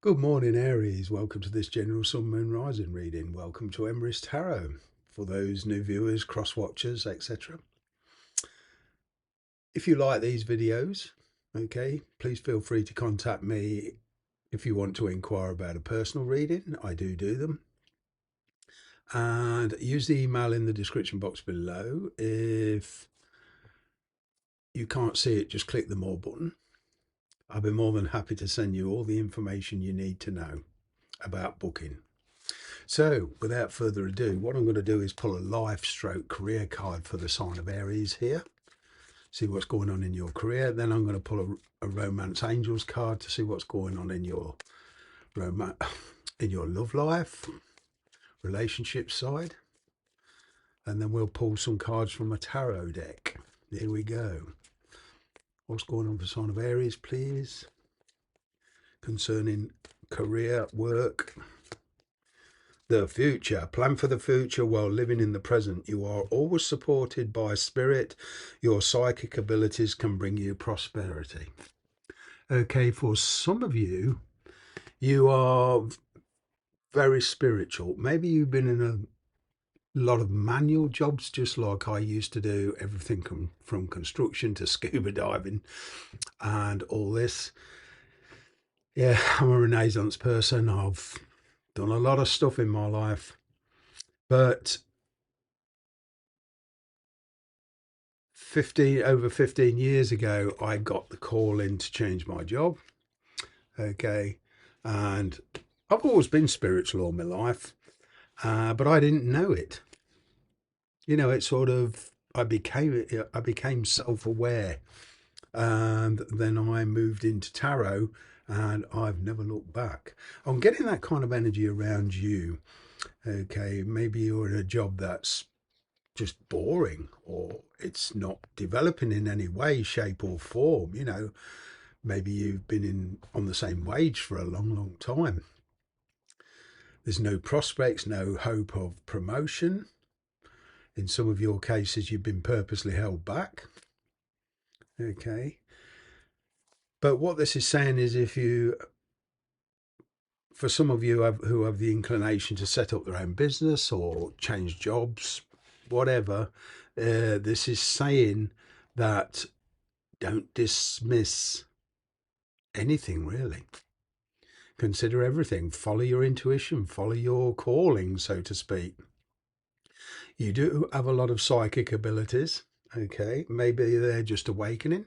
Good morning, Aries. Welcome to this general sun, moon, rising reading. Welcome to Aries Tarot. For those new viewers, cross watchers, etc. If you like these videos, okay, please feel free to contact me if you want to inquire about a personal reading. I do them. And use the email in the description box below. If you can't see it, just click the more button. I'll be more than happy to send you all the information you need to know about booking. So, without further ado, what I'm going to do is pull a life stroke career card for the sign of Aries here. See what's going on in your career. Then I'm going to pull a romance angels card to see what's going on in your love life, relationship side. And then we'll pull some cards from a tarot deck. Here we go. What's going on for sign of Aries, please? Concerning career, work, the future. Plan for the future while living in the present. You are always supported by spirit. Your psychic abilities can bring you prosperity. Okay, for some of you, you are very spiritual. Maybe you've been in a lot of manual jobs, just like I used to do, everything from construction to scuba diving and all this. Yeah, I'm a Renaissance person. I've done a lot of stuff in my life, but over 15 years ago, I got the call in to change my job. Okay. And I've always been spiritual all my life, but I didn't know it. You know, it sort of, I became self-aware, and then I moved into tarot, and I've never looked back. I'm getting that kind of energy around you. Okay. Maybe you're in a job that's just boring, or it's not developing in any way, shape, or form. You know, maybe you've been on the same wage for a long time. There's no prospects, no hope of promotion. In some of your cases, you've been purposely held back. Okay. But what this is saying is, for some of you who have the inclination to set up their own business or change jobs, whatever, this is saying that don't dismiss anything really. Consider everything. Follow your intuition, follow your calling, so to speak. You do have a lot of psychic abilities. Okay. Maybe they're just awakening.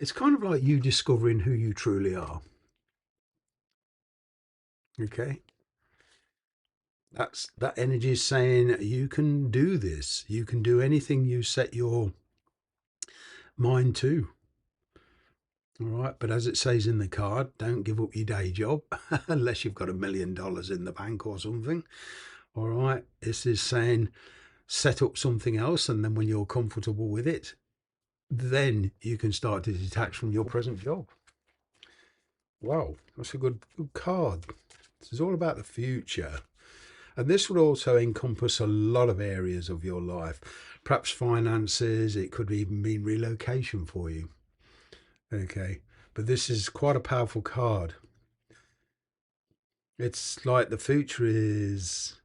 It's kind of like you discovering who you truly are. Okay. That energy is saying you can do this. You can do anything you set your mind to. All right. But as it says in the card, don't give up your day job unless you've got $1 million in the bank or something. All right. This is saying set up something else, and then when you're comfortable with it, then you can start to detach from your present job. Wow, that's a good card. This is all about the future. And this would also encompass a lot of areas of your life. Perhaps finances, it could even mean relocation for you. Okay, but this is quite a powerful card. It's like the future is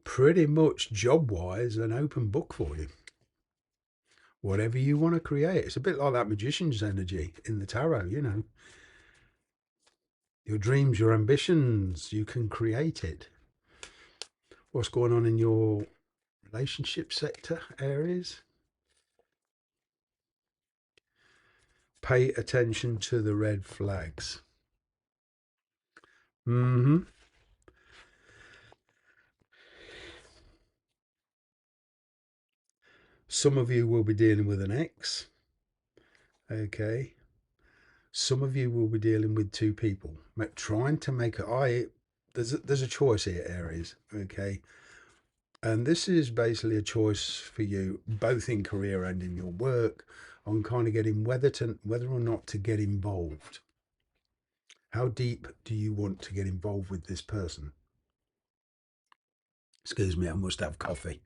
pretty much job-wise an open book for you. Whatever you want to create. It's a bit like that magician's energy in the tarot, you know. Your dreams, your ambitions, you can create it. What's going on in your relationship sector, Aries? Pay attention to the red flags. Mm-hmm. Some of you will be dealing with an ex. Okay. Some of you will be dealing with two people. Trying to make there's a choice here, Aries. Okay. And this is basically a choice for you, both in career and in your work, on kind of getting whether or not to get involved. How deep do you want to get involved with this person? Excuse me, I must have coffee.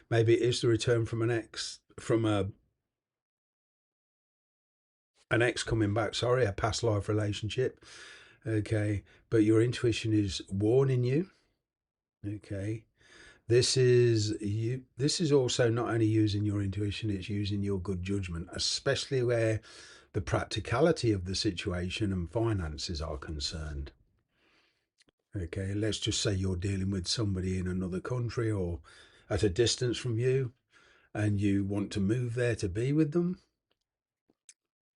Maybe it is the return from an ex, from an ex coming back, sorry, a past life relationship. Okay. But your intuition is warning you. Okay. This is also not only using your intuition, it's using your good judgment, especially where the practicality of the situation and finances are concerned. Okay, let's just say you're dealing with somebody in another country or at a distance from you and you want to move there to be with them.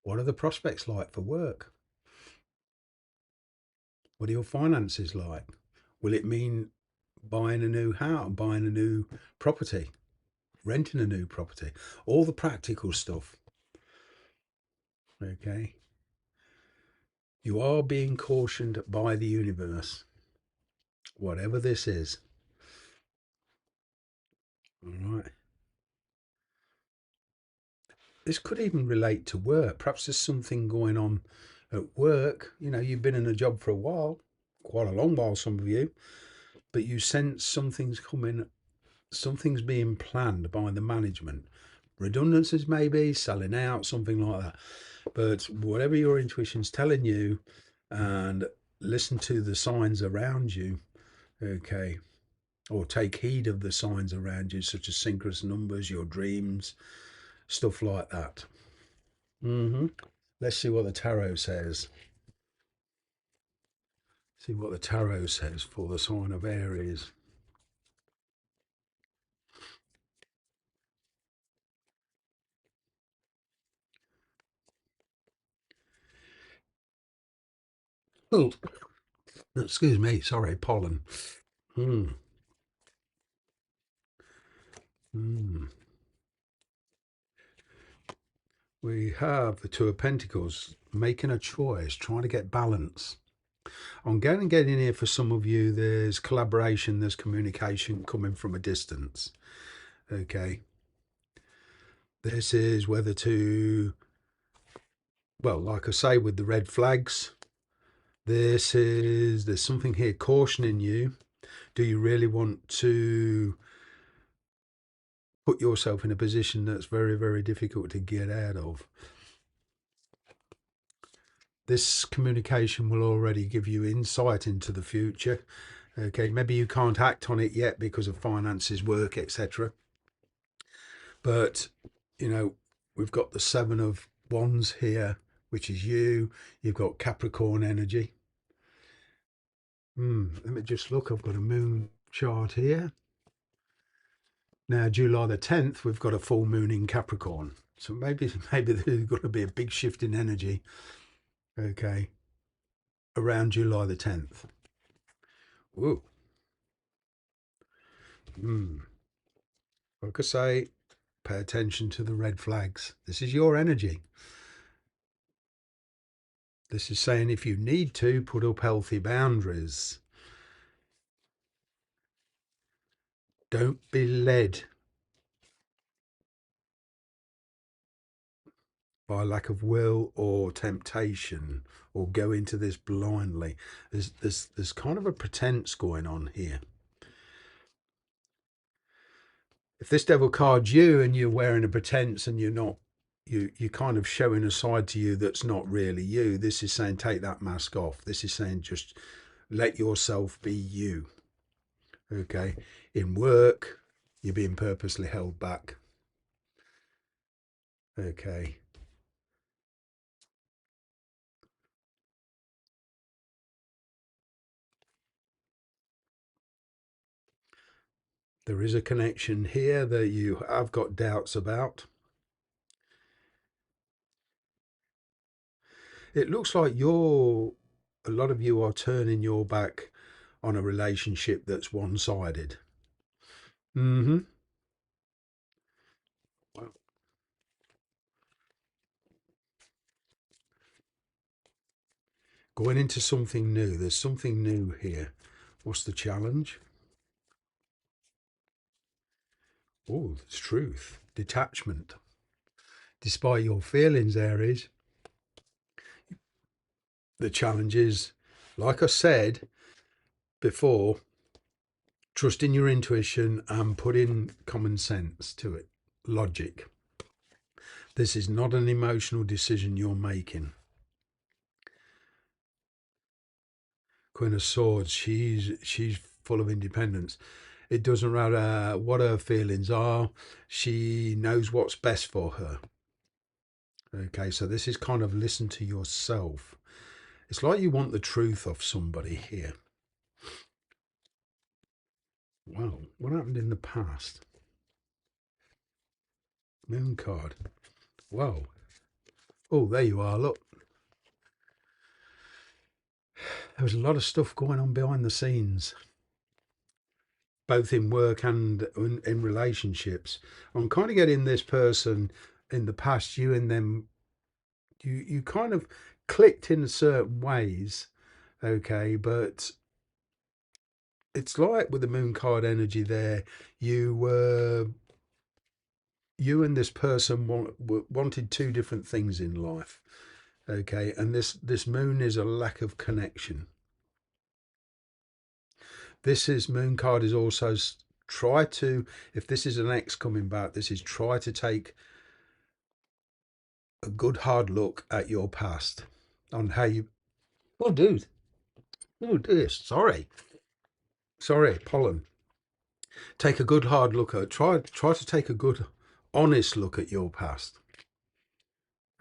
What are the prospects like for work? What are your finances like? Will it mean buying a new house, buying a new property, renting a new property? All the practical stuff. Okay. You are being cautioned by the universe, whatever this is. All right. This could even relate to work. Perhaps there's something going on at work. You know, you've been in a job for a while, quite a long while, some of you, but you sense something's coming, something's being planned by the management. Redundancies, maybe, selling out, something like that. But whatever your intuition's telling you, and listen to the signs around you, okay, or take heed of the signs around you, such as synchronous numbers, your dreams, stuff like that. Let's see what the tarot says. See what the tarot says for the sign of Aries. Oh, excuse me. Sorry, pollen. Hmm. Hmm. We have the Two of Pentacles, making a choice, trying to get balance. I'm going to get in here for some of you. There's collaboration, there's communication coming from a distance. Okay. This is whether to, well, like I say, with the red flags, there's something here cautioning you. Do you really want to put yourself in a position that's very, very difficult to get out of? This communication will already give you insight into the future. Okay, maybe you can't act on it yet because of finances, work, etc. But, you know, we've got the Seven of Wands here, which is you. You've got Capricorn energy. Let me just look. I've got a moon chart here. Now, July the 10th, we've got a full moon in Capricorn. So maybe there's going to be a big shift in energy, okay, around July the 10th. Ooh. Like I say, pay attention to the red flags. This is your energy. This is saying if you need to, put up healthy boundaries. Don't be led by lack of will or temptation, or go into this blindly. There's kind of a pretense going on here. If this devil card's you and you're wearing a pretense and you're not, you're kind of showing a side to you that's not really you. This is saying take that mask off. This is saying just let yourself be you. Okay. In work, you're being purposely held back. Okay. There is a connection here that you have got doubts about. It looks like a lot of you are turning your back on a relationship that's one-sided. Mm-hmm. Wow. Going into something new. There's something new here. What's the challenge? Oh, it's truth. Detachment. Despite your feelings, Aries, the challenge is, like I said before, trusting your intuition and putting common sense to it, logic. This is not an emotional decision you're making. Queen of Swords, she's full of independence. It doesn't matter what her feelings are. She knows what's best for her. Okay, so this is kind of listen to yourself. It's like you want the truth of somebody here. Wow, what happened in the past? Moon card. Wow. Oh, there you are. Look, there was a lot of stuff going on behind the scenes, both in work and in relationships. I'm kind of getting this person in the past, you and them, you kind of clicked in certain ways, okay, but it's like with the moon card energy there, you were you and this person wanted two different things in life, okay, and this moon is a lack of connection. This is moon card is also try to, if this is an ex coming back, this is try to take a good hard look at your past on how you, oh dude, oh dear, sorry, pollen. Take a good hard look at, try to take a good honest look at your past,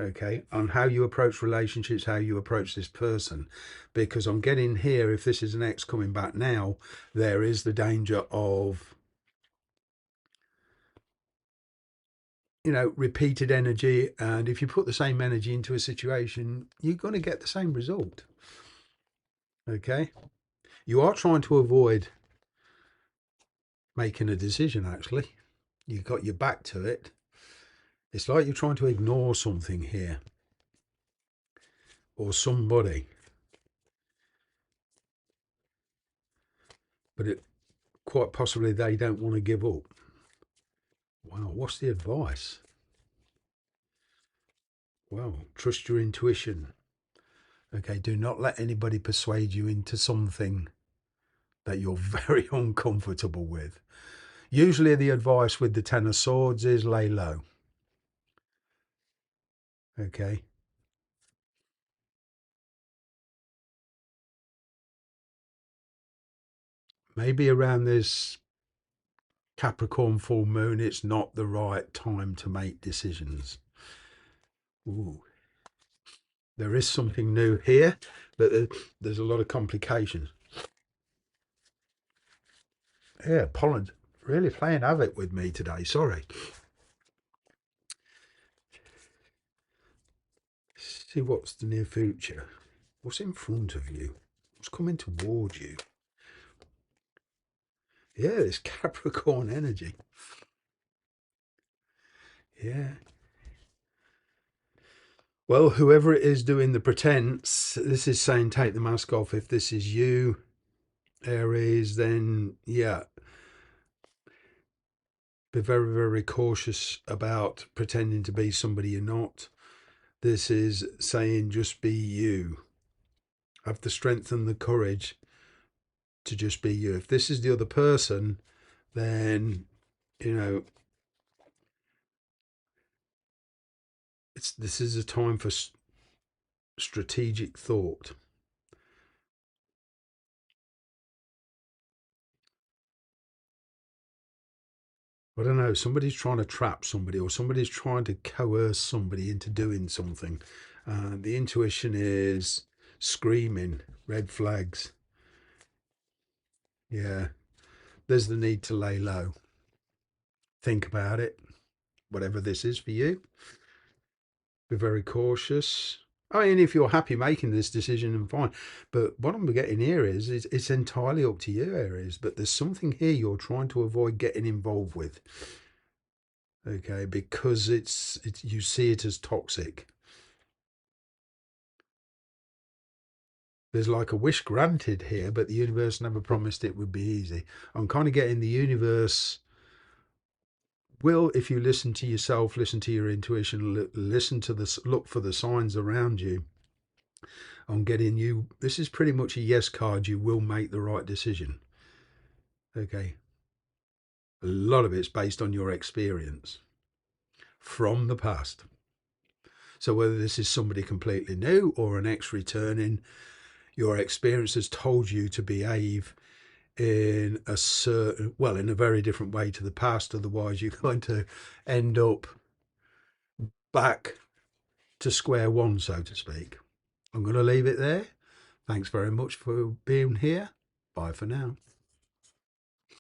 okay, on how you approach relationships, how you approach this person, because I'm getting here, if this is an ex coming back now, there is the danger of, you know, repeated energy, and if you put the same energy into a situation, you're going to get the same result. Okay, you are trying to avoid making a decision. Actually, you got your back to it. It's like you're trying to ignore something here or somebody, but it quite possibly they don't want to give up. Wow, what's the advice? Well, trust your intuition. Okay, do not let anybody persuade you into something that you're very uncomfortable with. Usually the advice with the Ten of Swords is lay low. Okay. Maybe around this Capricorn full moon, it's not the right time to make decisions. Ooh. There is something new here, but there's a lot of complications. Yeah, pollen really playing havoc with me today. Sorry. See what's the near future. What's in front of you? What's coming towards you? Yeah, it's Capricorn energy. Yeah. Well, whoever it is doing the pretense, this is saying take the mask off. If this is you, Aries, then yeah, be very, very cautious about pretending to be somebody you're not. This is saying just be you. Have the strength and the courage to just be you. If this is the other person, then, you know, this is a time for strategic thought. I don't know, somebody's trying to trap somebody or somebody's trying to coerce somebody into doing something. The intuition is screaming, red flags. Yeah, there's the need to lay low. Think about it, whatever this is for you. Be very cautious. I mean, if you're happy making this decision, then fine. But what I'm getting here is it's entirely up to you, Aries. But there's something here you're trying to avoid getting involved with. Okay, because it's you see it as toxic. There's like a wish granted here, but the universe never promised it would be easy. I'm kind of getting the universe will, if you listen to yourself, listen to your intuition, listen to this, look for the signs around you. I'm getting you, this is pretty much a yes card. You will make the right decision. Okay. A lot of it's based on your experience from the past. So whether this is somebody completely new or an ex-returning, your experience has told you to behave in a certain, well, in a very different way to the past. Otherwise, you're going to end up back to square one, so to speak. I'm going to leave it there. Thanks very much for being here. Bye for now.